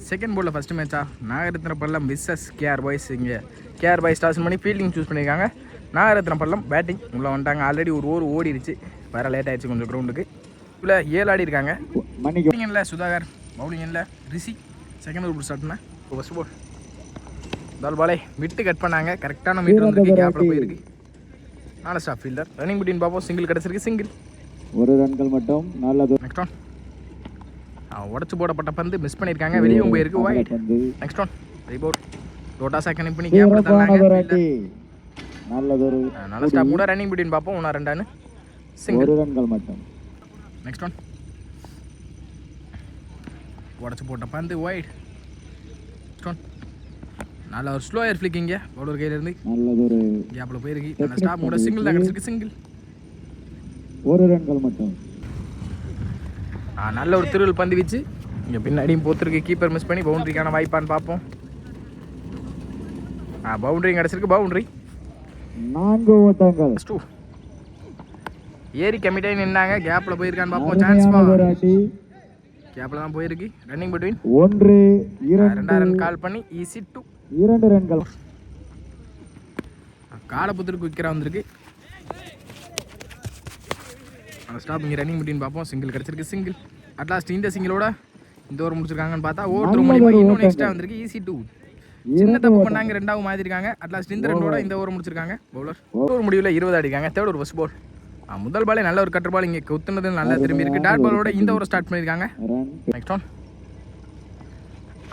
Second போர்டில் first மேட்சா நாகரத்ன பள்ளம் விசஸ் கேஆர் பாய்ஸ். இங்கே கேஆர் பாய்ஸ் டாஸ் பண்ணி ஃபீல்டிங் சூஸ் பண்ணியிருக்காங்க. நாகரத்ன பள்ளம் பேட்டிங் உள்ளே வந்துட்டாங்க. ஆல்ரெடி ஒரு ஓவர் ஓடிடுச்சு, வேறு லேட் ஆகிடுச்சு கொஞ்சம் கிரவுண்டுக்கு. இவ்வளோ 7 ஆடி இருக்காங்க. பவுலிங்கில் சுதாகர், பவுலிங்கில் ரிஷி. செகண்ட் ஓவர் ஸ்டார்ட்னா ஃபஸ்ட் போல் தால் பாலை விட்டு கட் பண்ணாங்க. கரெக்டான மீட்டர் வந்துருக்கு, கேப்பில் போயிருக்கு. 4 ஸ்டாப் ஃபீல்டர். ரன்னிங் பிட்வீன் பார்ப்போம். சிங்கிள் கிடச்சிருக்கு, சிங்கிள். ஒரு ரன்கள் மட்டும். நல்லது. நெக்ஸ்ட் ஒன் உடச்சு போடப்பட்ட பந்து மிஸ் பண்ணியிருக்காங்க, வெளியும் போயிருக்கு. வைட். Next one rebound. ரோட்டாஸா கனெக்ட் பண்ணி கேப்ல தள்ளாங்க. நல்லதொரு நல்ல ஸ்டாப் கூட. ரன்னிங் பிட்வீன் பார்ப்போம். 1 ரன் டானு, சிங்கிள். ஒரு ரன்கள் மட்டும். நெக்ஸ்ட் ஒன் உடச்சு போட்ட பந்து வைட். நெக்ஸ்ட் ஒன் நல்ல ஒரு ஸ்லோ ஏர் ஃபிளிக்கிங்க பவுலர் கையில இருந்து. நல்லதொரு கேப்ல போயிருக்கு. நல்ல ஸ்டாப் கூட. சிங்கிள் தான் கிடைச்சிருக்கு, சிங்கிள். ஒரு ரன்கள் மட்டும். நல்ல ஒரு திருவள் பந்து வீச்சு. இங்கே பின்னாடியும் போத்திருக்கு. கீப்பர் மிஸ் பண்ணி பவுண்டரிக்கான வாய்ப்பான்னு பார்ப்போம். பவுண்டரி கிடச்சிருக்கு, பவுண்டரி. 4 ஓட்டங்கள். ஏரி கமிட்டாகி நின்னாங்க. கேப்பில் போயிருக்கான்னு பார்ப்போம். சான்ஸ் கேப்பில் தான் போயிருக்கு. ரன்னிங் பிட்வீன் 1 2 2 ரன் கால் பண்ணி ஈஸி 2. 2 ரன்கள். காலப்புத்திற்கு குயிக்கராக வந்திருக்கு. ஸ்டாப். இங்கே ரன்னிங் பிட்வீன் பார்ப்போம். சிங்கிள் கிடச்சிருக்கு, சிங்கிள். அட்லாஸ்ட் இந்த சிங்கிளோட இந்த ஓவர் முடிச்சிருக்காங்கன்னு பார்த்தா ஓவர் மூலியமா இன்னொன்று எக்ஸ்ட்ரா வந்திருக்கு. ஈஸி 2. சின்ன தப்பு பண்ணாங்க, 2வது மாற்றிருக்காங்க. அட்லாஸ்ட் இந்த ரெண்டோட இந்த ஓவர் முடிச்சிருக்காங்க. பவுலர் ஓவர் முடிவில் 20 அடிக்காங்க. தேர்ட் ஒரு ஃபர்ஸ்ட் பால். முதல் பாலே நல்ல ஒரு கட்டர் பால். இங்கே குத்துனது நல்லா திரும்பி இருக்கு. டாட் பாலோட இந்த ஓவர் ஸ்டார்ட் பண்ணியிருக்காங்க. நெக்ஸ்ட் ஒன்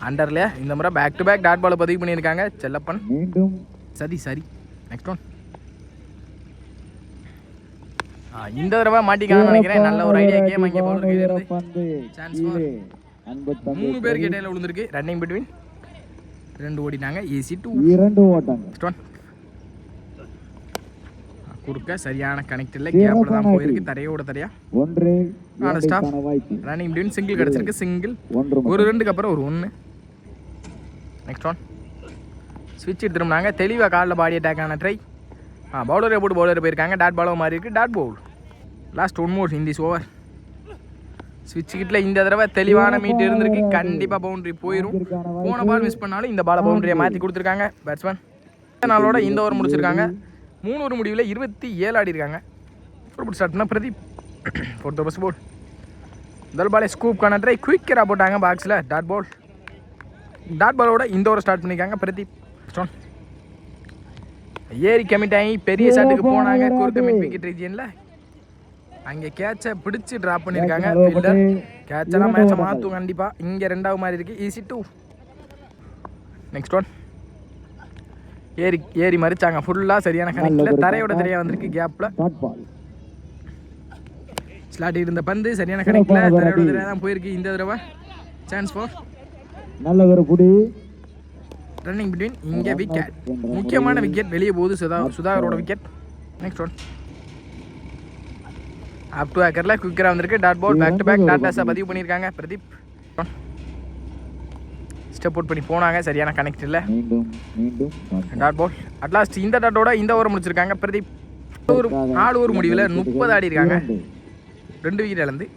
அண்டர்ல இந்த முறை பேக் டு பேக் டாட் பாலை பதிவு பண்ணியிருக்காங்க. செல்லப்பன் சரி. நெக்ஸ்ட் ஒன் இந்த தடவை மாட்டிக்கான்னு நினைக்கிறேன். நல்ல ஒரு ஐடியா கேம். அங்கே பவுலர் கையில இருந்து சான்ஸ் ஃபார் 3 பேருக்கு இடையில விழுந்திருக்கு. ரன்னிங் பிட்வீன் 2 ஓடிட்டாங்க. ஈஸி 2. 2 ஓட்டங்கள். நெக்ஸ்ட் ஒன் குறுக்க சரியான கனெக்ட் இல்லை. கேப்ல தான் போயிருக்கு. தரையோட தரையா 4 ஸ்டாப். ரன்னிங் பிட்வீன் சிங்கிள் கிடச்சிருக்கு, சிங்கிள். ஒரு 2க்கு அப்புறம் ஒரு 1. நெக்ஸ்ட் ஒன் ஸ்விட்ச் எடுத்துருந்தாங்க. தெளிவாக காலில் பாடி அட்டாக் ஆன ட்ரை. பவுலரை போட்டு பவுலர் போயிருக்காங்க. டாட் பாலோ மாதிரி இருக்குது. Dot ball. Last 1 more in this over. ஸ்விட்ச் கிட்ட இந்த தடவை தெளிவான மீட் இருந்திருக்கு. கண்டிப்பாக பவுண்டரி போயிடும். போன பால் மிஸ் பண்ணாலும் இந்த பாலை பவுண்டரியை மாற்றி கொடுத்துருக்காங்க பேட்ஸ்மேன். நாளோட இந்த ஓவர் முடிச்சிருக்காங்க. 3 ஓவர் முடிவில் 27 ஆடி இருக்காங்க. ஸ்டார்ட்னா பிரதீப். Fourth first ball. முதல் பாலே ஸ்கூப்கான ட்ரை குயிக்கராக போட்டாங்க பாக்ஸில். Dot ball. டாட் பாலோட இந்த ஓவர் ஸ்டார்ட் பண்ணியிருக்காங்க பிரதீப். ஸ்டோன் ஏரி கமிட் ஆகி பெரிய ஷாட்டுக்கு போனாங்க. குறுக்க மிட் விக்கெட் ரீஜியனில் அங்கே கேட்சை பிடிச்சி ட்ராப் பண்ணியிருக்காங்க ஃபீல்டர். கேட்செல்லாம் மேட்சை மாற்றும் கண்டிப்பாக. இங்கே 2வது மாதிரி இருக்குது. ஈஸி 2. நெக்ஸ்ட் ஒன் ஏரி மறிச்சாங்க ஃபுல்லாக. சரியான கணக்கில் தரையோட தரையாக வந்திருக்கு. கேப்பில் ஸ்லாட் இருந்த பந்து சரியான கணக்கில் தரையோட தரையாக தான் போயிருக்கு. இந்த தடவை சான்ஸ் ஃபார் நல்ல ஒரு புடி. ரன்னிங் பிட்வீன் இங்கே விக்கெட். முக்கியமான விக்கெட் வெளியே போகுது. சுதாகரோட wicket. Next one up to ஏக்கரில் குயிக்கராக வந்திருக்கு. Dot ball. Back to back டாட்டாஸாக பதிவு பண்ணியிருக்காங்க பிரதீப். ஸ்டெப் அவுட் பண்ணி போனாங்க. சரியான கனெக்ட் இல்லை. Dot ball. அட்லாஸ்ட் இந்த டாட்டோட இந்த ஓவர் முடிச்சிருக்காங்க பிரதீப். 4 ஓவர் முடிவில் 30 ஆடி இருக்காங்க. 2 விக்கெட் இழந்து.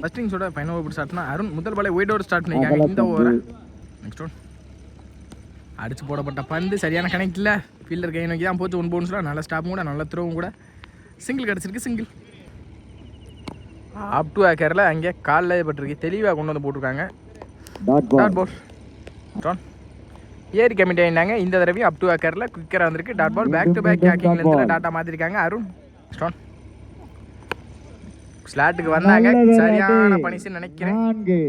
ஃபர்ஸ்ட் இன்னிங்ஸோட ஃபைனல் ஓவர் ஸ்டார்ட்னா அருண் முதல் பாலை ஒயிட் ஓவர் ஸ்டார்ட் பண்ணியிருக்காங்க இந்த ஓவரை. நெக்ஸ்ட் ஒன் அடிச்சு போடப்பட்ட பந்து சரியான கனெக்ட் இல்லை. ஃபீல்டர் கை நோக்கி தான் போச்சு. 1 பவுன்ஸ்லாம் நல்ல ஸ்டாப்பும் கூட, நல்ல த்ரோவும் கூட. சிங்கிள் கிடச்சிருக்கு, சிங்கிள். அப் டு ஏக்கரில் அங்கே காலில் பட்டிருக்கு. தெளிவாக கொண்டு வந்து போட்டிருக்காங்க. Dot ball. ஏரி கமிட் ஆகிட்டாங்க. இந்த தடவையும் அப் டு ஏக்கரில் குயிக்கராக வந்திருக்கு. Dot ball. Back to back கேக்கிங் லென்த்தில் டாட்டா மாற்றிருக்காங்க அருண். ஸ்டான் ஸ்லாட்டுக்கு வந்தாங்க. சரியான பனிஷ்னு நினைக்கிறேன்.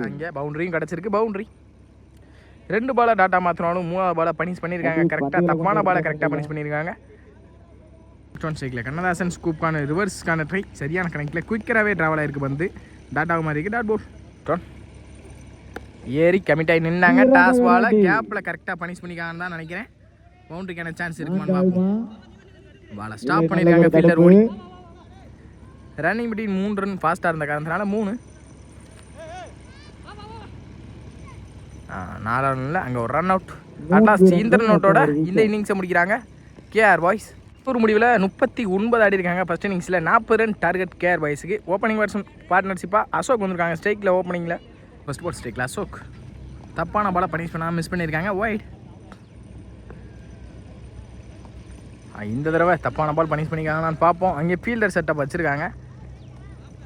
அங்கே பவுண்டரியும் கிடச்சிருக்கு, பவுண்டரி. 2 பாலை டாட்டா மாற்றினாலும் 3வது பாலை பனிஷ் பண்ணியிருக்காங்க. கரெக்டாக தப்பான பாலை கரெக்டாக பனிஷ் பண்ணியிருக்காங்க. ஸ்டோன் ஸ்ட்ரைக்கில் கண்ணதாசன் ஸ்கூப்கான ரிவர்ஸ்க்கான ட்ரை சரியான கணக்கில் குயிக்கராகவே ட்ராவல் ஆகிருக்கு வந்து. டாட்டாவை மாதிரி இருக்குது. டாட் போல். ஸ்டோன் ஏரி கமிட் ஆகி நின்னாங்க. டாஸ் பாலை கேப்பில் கரெக்டாக பனிஷ் பண்ணிக்காங்கன்னு தான் நினைக்கிறேன். பவுண்டரிக்கான சான்ஸ் இருக்குமான்னு பார்ப்போம். பாலை ஸ்டாப் பண்ணியிருக்காங்க ஃபீல்டர் ஓடி. ரன்னிங் பிட்வீன் 3 ரன் ஃபாஸ்ட்டாக இருந்த காரணத்தினால 3. 4 ரன்னில் அங்கே ஒரு ரன் அவுட். அட்லாஸ்ட் இந்த ரன் அவுட்டோட இந்த இன்னிங்ஸை முடிக்கிறாங்க கேஆர் பாய்ஸ். ஒரு முடிவில் 39 ஆடி இருக்காங்க. ஃபர்ஸ்ட் இன்னிங்ஸில் 40 ரன் டார்கெட் கேஆர் பாய்ஸுக்கு. ஓப்பனிங் பார்ட்னர்ஷிப்பாக அசோக் வந்திருக்காங்க ஸ்ட்ரைக்கில். ஓப்பனிங்கில் ஃபர்ஸ்ட் பால் ஸ்ட்ரைக் அசோக் தப்பான பாலை பனிஷ் பண்ணாமல் மிஸ் பண்ணியிருக்காங்க ஒயிட். இந்த தடவை தப்பான பால் பனிஷ் பண்ணிக்காங்களான்னு பார்ப்போம். அங்கே ஃபீல்டர் செட்டப் வச்சுருக்காங்க.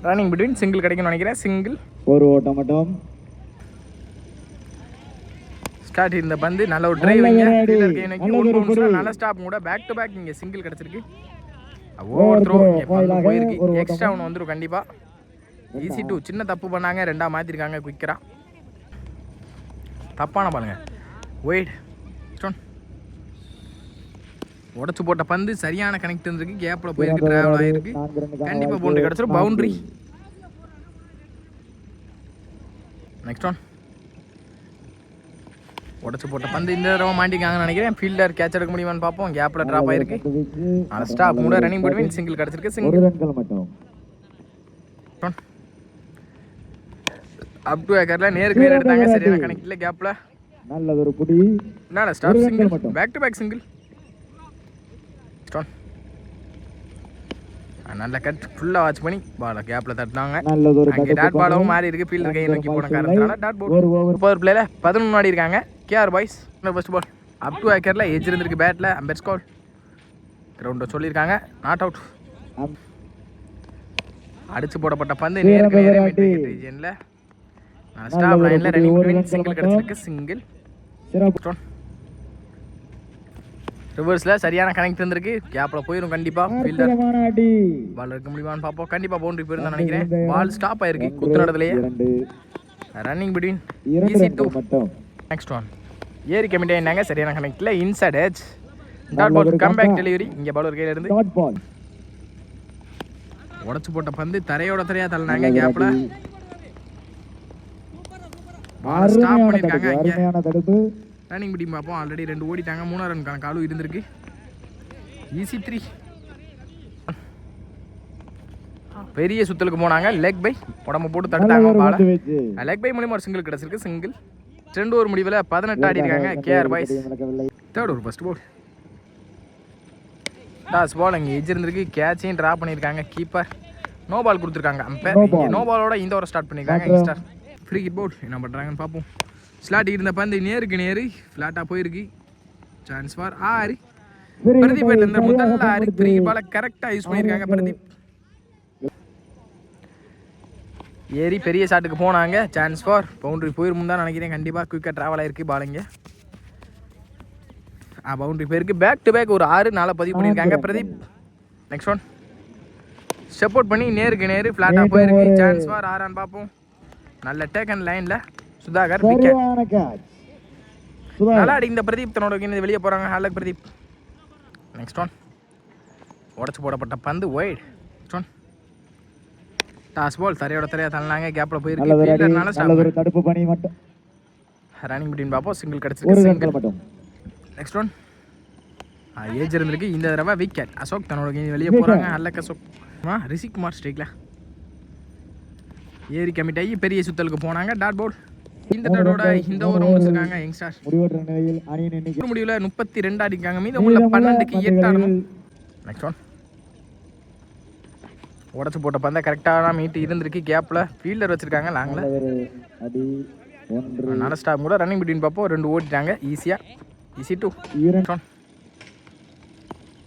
ரன்னிங் பிட்வீன் சிங்கிள் கிடைக்கும்னு நினைக்கிறேன். சிங்கிள் ஒரு ஓட்டம் மட்டும். ஸ்டார்ட் இந்த பந்து நல்ல ஒரு டிரைவிங்க நல்ல ஸ்டாப் கூட பேக் டு பேக் இங்கே சிங்கிள் கிடச்சிருக்கு. ஓவர் த்ரோ போயிருக்கு. எக்ஸ்ட்ரா ஒன்று வந்துடும் கண்டிப்பாக. ஈஸி டூ சின்ன தப்பு பண்ணாங்க, ரெண்டாக மாற்றிருக்காங்க குயிக்கராக. தப்பான பாருங்க ஒயிட் ஸ்டோன் உடச்சு போட்ட பந்து சரியான கனெக்ட் இருந்திருக்கு. கேப்பில் போயிருக்கு, ட்ராவல் ஆகிருக்கு. கண்டிப்பாக பவுண்டரி கிடச்சிடும். பவுண்டரி. நெக்ஸ்ட் ஒன் உடச்சு போட்ட பந்து இந்த தடவை மாட்டிக்காங்கன்னு நினைக்கிறேன். ஃபீல்டர் கேட்ச் எடுக்க முடியுமான்னு பார்ப்போம். கேப்பில் ட்ராப் ஆகிருக்கு. ஆனால் ஸ்டாப் கூட ரன்னிங் பிட்வீன் சிங்கிள் கிடச்சிருக்கு. சிங்கிள் அப் டு ஏக்கரில் நேருக்கு நேர் எடுத்தாங்க. சரியான கனெக்ட் இல்லை. கேப்பில் நல்ல ஒரு புடி. என்ன stop single back to back single. நல்ல கட் ஃபுல்லாக வாட்ச் பண்ணி பாலை கேப்பில் தட்டினாங்க. அங்கே டாட் பாலும் மாறி இருக்கு. ஃபீல்டர் கையை நோக்கி போன காரணத்தினால டாட் பால். பவர் பிளேல 11 முன்னாடி இருக்காங்க KR boys. First ball up to ஏக்கரில் எஜ் இருந்திருக்கு. பேட்டில் அம்பேர் ஸ்கால் கிரவுண்டை சொல்லியிருக்காங்க. Not out. அடிச்சு போடப்பட்ட பந்து நேருக்கு நேரே மிட் விக்கெட் ரீஜனில் ஸ்டாப் லைனில் ரன்னிங் பிட்வீன் சிங்கிள் கிடச்சிருக்கு. சிங்கிள். ரிவர்ஸில் சரியான கனெக்ட் இருந்திருக்கு. கேப்பில் போயிடும் கண்டிப்பாக. ஃபீல்டர் பால் இருக்க முடியுமான்னு பார்ப்போம். கண்டிப்பாக பவுண்டரி போயிருந்தா நினைக்கிறேன். பால் ஸ்டாப் ஆயிருக்கு குத்து நடத்துலையே. Running between easy two. Next one ஏரி கமிட்டி ஆயிட்டாங்க. சரியான கனெக்டில் inside edge dot ball come back delivery. இங்கே பால் ஒரு கையில் இருந்து உடச்சு போட்ட பந்து தரையோட தரையாக தள்ளினாங்க. கேப்பில் பால் ஸ்டாப் பண்ணியிருக்காங்க. இங்கே ரன்னிங் பிடிக்கும் பார்ப்போம். ஆல்ரெடி 2 ஓடிட்டாங்க. 3 ரன்கான காலும் இருந்திருக்கு. ஈஸி 3. பெரிய சுத்தலுக்கு போனாங்க. லெக் பை உடம்பு போட்டு தடுத்தாங்க பாலை. லெக் பை மூலியமாக ஒரு சிங்கிள் கிடச்சிருக்கு. சிங்கிள். 2 ஓவர் முடிவில் 18 ஆடி இருக்காங்க KR boys. Third over first ball toss ball. அங்கே எஜ் இருந்திருக்கு. கேட்சையும் ட்ரா பண்ணியிருக்காங்க. கீப்பர் நோ பால் கொடுத்துருக்காங்க. அம்பேர் நோ பாலோட இந்த ஓவர் ஸ்டார்ட் பண்ணியிருக்காங்க. யங்ஸ்டர் ஃப்ரீ ஹிட் போல் என்ன பண்ணுறாங்கன்னு பார்ப்போம். ஸ்லாட் இருந்த பந்து நேருக்கு நேரு ஃப்ளாட்டாக போயிருக்கு. Chance for 6. பிரதீப் இந்த முதல் 6 ஃப்ரீ பாலை கரெக்டாக யூஸ் பண்ணியிருக்காங்க பிரதீப். ஏறி பெரிய ஷாட்டுக்கு போனாங்க. சான்ஸ் ஃபார் பவுண்டரி போயிருமுன்னு தான் நினைக்கிறேன். கண்டிப்பாக குயிக்காக ட்ராவல் ஆகிருக்கு பாலுங்க. பவுண்டரி போயிருக்கு. பேக் டு பேக் ஒரு 6 நாளாக பதிவு பண்ணியிருக்காங்க Pradeep. Next one step out பண்ணி நேருக்கு நேரு ஃப்ளாட்டாக போயிருக்கு. சான்ஸ் ஃபார் 6 பார்ப்போம். நல்ல டேக்கன் லைனில் சுதாகர் விக்கெட். நல்லா அடி இந்த பிரதீப் தன்னோட வெளியே போகிறாங்க. ஹாலக் பிரதீப். நெக்ஸ்ட் ஒன் உடச்சு போடப்பட்ட பந்து wide. Next one toss ball தரையோட தரையாக தள்ளினாங்க. கேப்பில் போயிருக்கு. தடுப்பு பணி மட்டும் ரன்னிங் பிட்வீன் பார்ப்போம். சிங்கிள் கிடச்சிருக்கு. சிங்கிள். நெக்ஸ்ட் ஒன் ஏஜ் இருந்திருக்கு. இந்த தடவை விக்கெட். அசோக் தன்னோட வெளியே போகிறாங்க. ஹாலக் அசோக். ரிஷிகுமார் ஸ்ட்ரைக்கில் ஏரி கமிட் ஆகி பெரிய சுத்தலுக்கு போனாங்க. Dot ball. இந்த டோட இந்த ஓவரும் வச்சிருக்காங்க யங்ஸ்டர்ஸ். முடிவில் 32 அடிக்காங்க. மீதம் உள்ள 12க்கு 8 ஆடணும். நெக்ஸ்ட் ஒன் உடச்சு போட்ட பந்தை கரெக்டாக மீட்டு இருந்திருக்கு. கேப்பில் ஃபீல்டர் வச்சிருக்காங்க. லாங்கில் நல்ல ஸ்டாப் கூட ரன்னிங் பிட்வீன் பார்ப்போம். 2 ஓடிட்டாங்க ஈஸியாக. ஈஸி 2.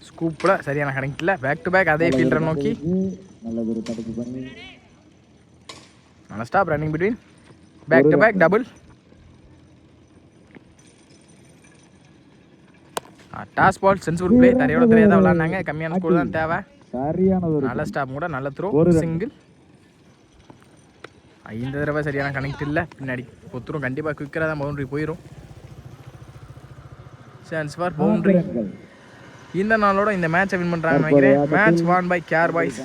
ஸ்கூப்பில் சரியான கனெக்டில் பேக் டு பேக் அதே ஃபீல்டரை நோக்கி நல்ல stop. Running between back to back double. Toss ball சென்சூர் பிளே தரையோட தரையாக தான் விளாண்டாங்க. கம்மியான ஸ்கோர் தான் தேவை. நல்ல ஸ்டாப் கூட நல்ல த்ரோ. சிங்கிள். இந்த தடவை சரியான கனெக்ட் இல்லை. பின்னாடி கொத்துரும். கண்டிப்பாக குயிக்கராக தான் பவுண்டரி போயிடும். Chance for boundary. இந்த நாளோட இந்த மேட்சை வின் பண்ணுறாங்கன்னு நினைக்கிறேன். Match won by KR boys.